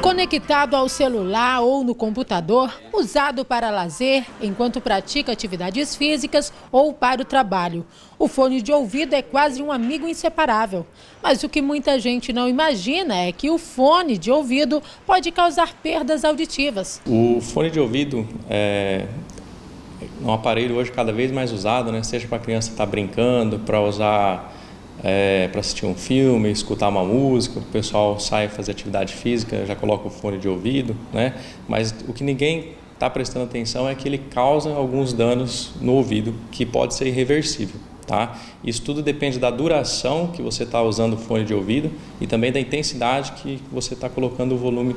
Conectado ao celular ou no computador, usado para lazer, enquanto pratica atividades físicas ou para o trabalho. O fone de ouvido é quase um amigo inseparável. Mas o que muita gente não imagina é que o fone de ouvido pode causar perdas auditivas. O fone de ouvido é um aparelho hoje cada vez mais usado, né? Seja para a criança estar brincando, para usar para assistir um filme, escutar uma música, o pessoal sai fazer atividade física, já coloca o fone de ouvido, né? Mas o que ninguém está prestando atenção é que ele causa alguns danos no ouvido, que pode ser irreversível, tá? Isso tudo depende da duração que você está usando o fone de ouvido e também da intensidade que você está colocando o volume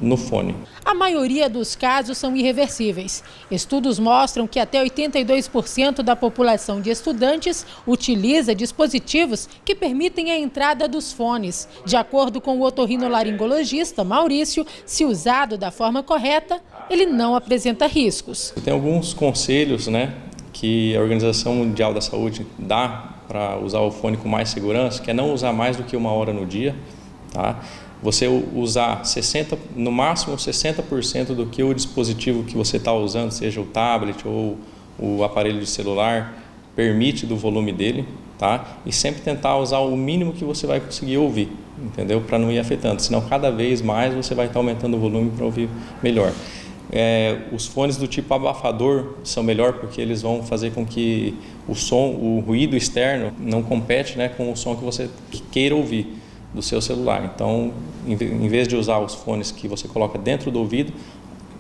no fone. A maioria dos casos são irreversíveis. Estudos mostram que até 82% da população de estudantes utiliza dispositivos que permitem a entrada dos fones. De acordo com o otorrinolaringologista Maurício, se usado da forma correta, ele não apresenta riscos. Tem alguns conselhos, né, que a Organização Mundial da Saúde dá para usar o fone com mais segurança, que é não usar mais do que 1 hora no dia, tá? Você usar no máximo 60% do que o dispositivo que você está usando, seja o tablet ou o aparelho de celular, permite do volume dele, tá? E sempre tentar usar o mínimo que você vai conseguir ouvir, entendeu? Para não ir afetando, senão cada vez mais você vai estar aumentando o volume para ouvir melhor. Os fones do tipo abafador são melhor porque eles vão fazer com que o ruído externo não compete, né, com o som que você queira ouvir do seu celular. Então, em vez de usar os fones que você coloca dentro do ouvido,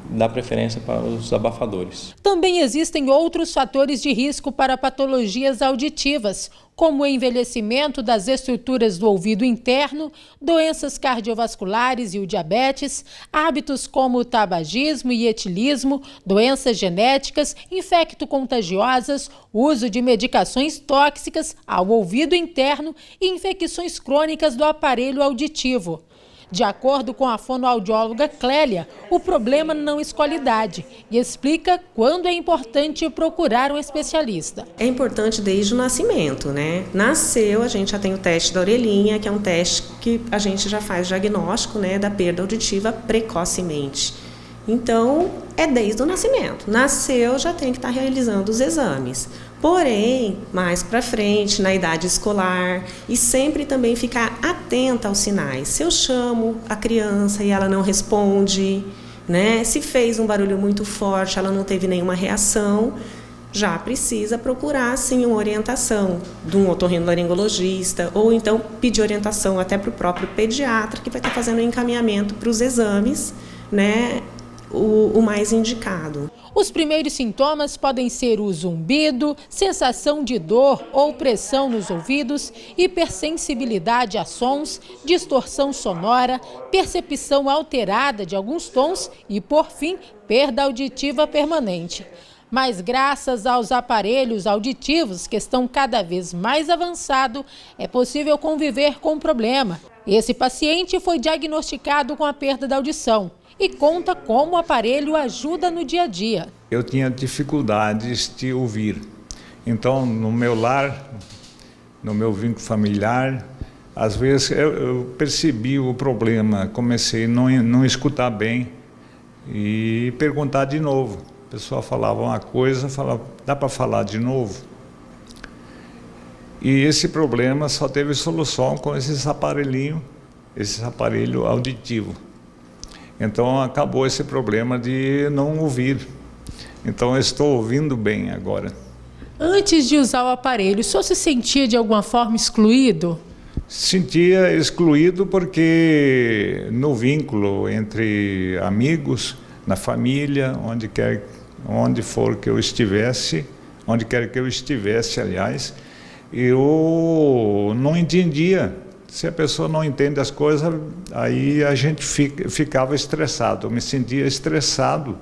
dá preferência para os abafadores. Também existem outros fatores de risco para patologias auditivas, como o envelhecimento das estruturas do ouvido interno, doenças cardiovasculares e o diabetes, hábitos como o tabagismo e etilismo, doenças genéticas, infecto-contagiosas, uso de medicações tóxicas ao ouvido interno e infecções crônicas do aparelho auditivo. De acordo com a fonoaudióloga Clélia, o problema não escolhe idade e explica quando é importante procurar um especialista. É importante desde o nascimento, né? Nasceu, a gente já tem o teste da orelhinha, que é um teste que a gente já faz diagnóstico, né, da perda auditiva precocemente. Então, é desde o nascimento. Nasceu, já tem que estar realizando os exames. Porém, mais para frente, na idade escolar, e sempre também ficar atenta aos sinais. Se eu chamo a criança e ela não responde, né? Se fez um barulho muito forte, ela não teve nenhuma reação, já precisa procurar, sim, uma orientação de um otorrinolaringologista ou então pedir orientação até para o próprio pediatra, que vai estar fazendo o encaminhamento para os exames, né? O mais indicado. Os primeiros sintomas podem ser o zumbido, sensação de dor ou pressão nos ouvidos, hipersensibilidade a sons, distorção sonora, percepção alterada de alguns tons e, por fim, perda auditiva permanente. Mas graças aos aparelhos auditivos que estão cada vez mais avançados, é possível conviver com o problema. Esse paciente foi diagnosticado com a perda da audição e conta como o aparelho ajuda no dia a dia. Eu tinha dificuldades de ouvir, então no meu lar, no meu vínculo familiar, às vezes eu percebi o problema, comecei a não escutar bem e perguntar de novo. A pessoa falava uma coisa, falava, dá para falar de novo? E esse problema só teve solução com esse aparelho auditivo. Então acabou esse problema de não ouvir. Então eu estou ouvindo bem agora. Antes de usar o aparelho, o senhor se sentia de alguma forma excluído? Sentia excluído porque no vínculo entre amigos, na família, onde quer que eu estivesse, aliás, eu não entendia. Se a pessoa não entende as coisas, aí a gente ficava estressado, eu me sentia estressado.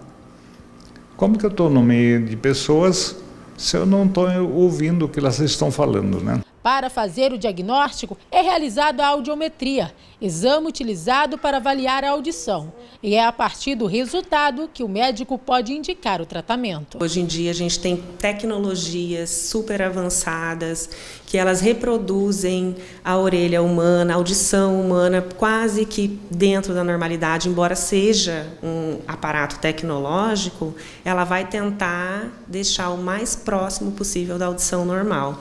Como que eu estou no meio de pessoas se eu não estou ouvindo o que elas estão falando, né? Para fazer o diagnóstico, é realizada a audiometria, exame utilizado para avaliar a audição. E é a partir do resultado que o médico pode indicar o tratamento. Hoje em dia a gente tem tecnologias super avançadas que elas reproduzem a orelha humana, a audição humana quase que dentro da normalidade, embora seja um aparato tecnológico, ela vai tentar deixar o mais próximo possível da audição normal.